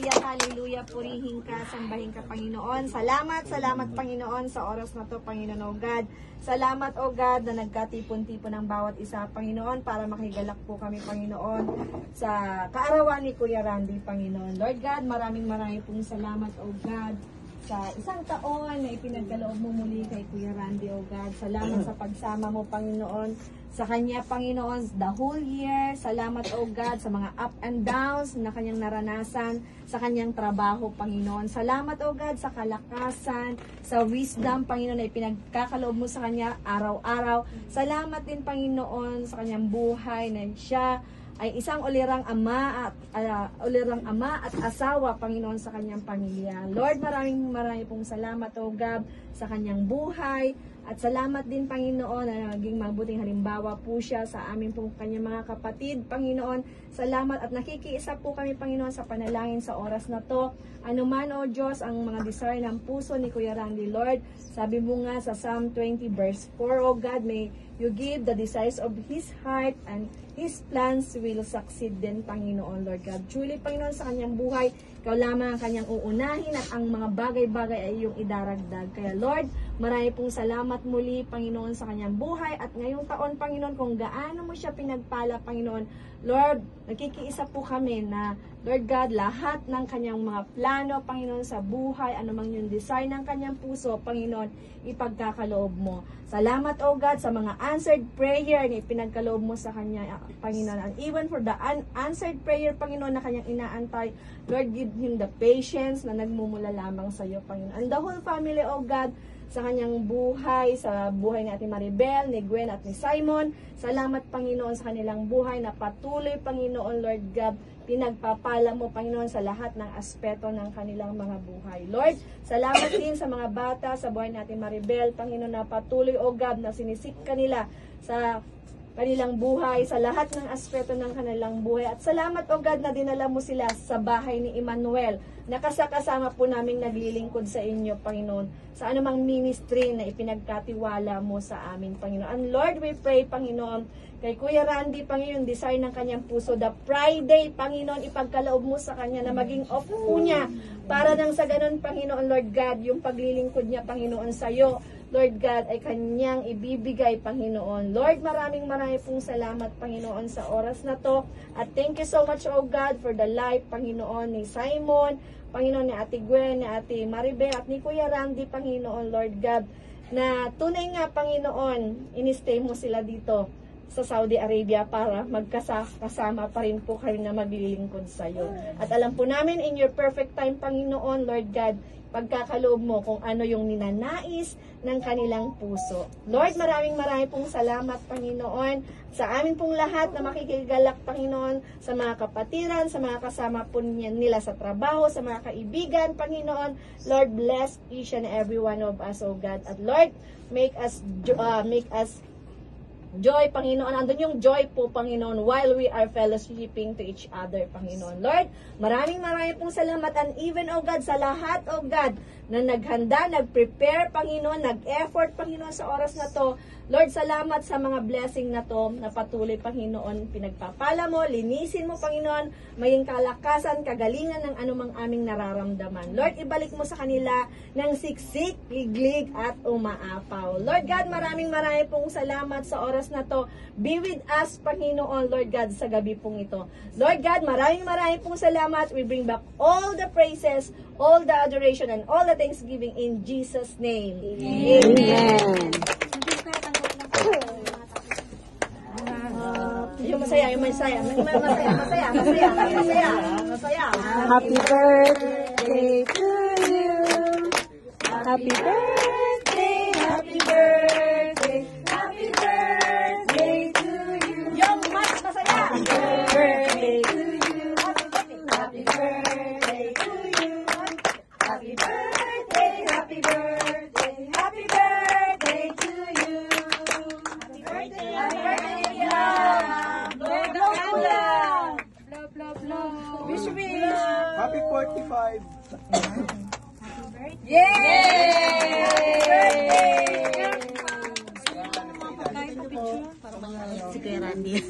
hallelujah, hallelujah. Purihin ka, sambahin ka, Panginoon. Salamat, salamat, Panginoon, sa oras na to, Panginoon, O God. Salamat, O God, na nagkatipon-tipon ng bawat isa, Panginoon, para makigalak po kami, Panginoon, sa kaarawan ni Kuya Randy, Panginoon. Lord God, maraming pong salamat, O God, sa isang taon na ipinagkaloob mo muli kay Kuya Randy, O God. Salamat sa pagsama mo, Panginoon, sa kanya, Panginoon, the whole year. Salamat, O God, sa mga up and downs na kanyang naranasan sa kanyang trabaho, Panginoon. Salamat, O God, sa kalakasan, sa wisdom, Panginoon, na ipinagkakaloob mo sa kanya araw-araw. Salamat din, Panginoon, sa kanyang buhay na siya ay isang ulirang ama at asawa, Panginoon, sa kanyang pamilya. Lord, maraming pong salamat, O God, sa kanyang buhay. At salamat din, Panginoon, na naging mabuting halimbawa po siya sa amin pong kanyang mga kapatid, Panginoon. Salamat at nakikiisa po kami, Panginoon, sa panalangin sa oras na to. Ano man, O Diyos, ang mga desire ng puso ni Kuya Randy, Lord. Sabi mo nga sa Psalm 20 verse 4, O God, may you give the desires of his heart and his plans will succeed din, Panginoon, Lord God. Truly, Panginoon, sa kanyang buhay, ikaw lamang ang kanyang uunahin at ang mga bagay-bagay ay iyong idaragdag. Kaya, Lord, marami pong salamat muli, Panginoon, sa kanyang buhay. At ngayong taon, Panginoon, kung gaano mo siya pinagpala, Panginoon, Lord, nagkikiisa po kami na, Lord God, lahat ng kanyang mga plano, Panginoon, sa buhay, anumang yung design ng kanyang puso, Panginoon, ipagkakaloob mo. Salamat, O God, sa mga answered prayer na ipinagkaloob mo sa kanya, Panginoon. And even for the unanswered prayer, Panginoon, na kanyang inaantay, Lord, give him the patience na nagmumula lamang sa iyo, Panginoon. And the whole family, O God, sa kanyang buhay, sa buhay ni Ate Maribel, ni Gwen at ni Simon. Salamat, Panginoon, sa kanilang buhay na patuloy, Panginoon, Lord God, pinagpapala mo, Panginoon, sa lahat ng aspeto ng kanilang mga buhay. Lord, salamat din sa mga bata, sa buhay ni Ate Maribel, Panginoon, na patuloy, O God, na sinisik kanila sa kanilang buhay, sa lahat ng aspeto ng kanilang buhay. At salamat, O God, na dinala mo sila sa bahay ni Emmanuel, na kasama po namin naglilingkod sa inyo, Panginoon, sa anumang ministry na ipinagkatiwala mo sa amin, Panginoon. And Lord, we pray, Panginoon, kay Kuya Randy, Panginoon, design ng kanyang puso, the Friday, Panginoon, ipagkaloob mo sa kanya na maging off po niya, para nang sa ganun, Panginoon, Lord God, yung paglilingkod niya, Panginoon, sa iyo, Lord God, ay kanyang ibibigay, Panginoon. Lord, maraming pong salamat, Panginoon, sa oras na to. At thank you so much, O God, for the life, Panginoon, ni Simon, Panginoon, ni Ate Gwen, ni Ate Maribel, at ni Kuya Randy, Panginoon, Lord God, na tunay nga, Panginoon, inistay mo sila dito sa Saudi Arabia para magkasama pa rin po kayo na maglilingkod sa iyo. At alam po namin, in your perfect time, Panginoon, Lord God, pagkakaloob mo kung ano yung ninanais ng kanilang puso. Lord, maraming pong salamat, Panginoon, sa amin pong lahat na makikigalak, Panginoon, sa mga kapatiran, sa mga kasama po nila sa trabaho, sa mga kaibigan, Panginoon. Lord, bless each and every one of us, O God. At Lord, make us joy, Panginoon. Andun yung joy po, Panginoon, while we are fellowshipping to each other, Panginoon. Lord, maraming pong salamat. And even, O God, sa lahat, O God, na naghanda, nag-prepare, Panginoon, nag-effort, Panginoon, sa oras na to. Lord, salamat sa mga blessing na to, na patuloy, Panginoon, pinagpapala mo, linisin mo, Panginoon, maging kalakasan, kagalingan ng anumang aming nararamdaman. Lord, ibalik mo sa kanila ng siksik, liglig, at umaapaw. Lord God, maraming pong salamat sa oras na to. Be with us, Panginoon, Lord God, sa gabi pong ito. Lord God, maraming pong salamat. We bring back all the praises, all the adoration, and all the thanksgiving in Jesus' name. Amen. Yung masaya. Happy birthday to you. Happy birthday, happy birthday, happy birthday to you. Yung mas masaya. Happy birthday to you. Happy birthday to you. Happy birthday, happy birthday, happy birthday to you. Happy birthday, Wish. Happy 45! Yay! Si Kuya Randy.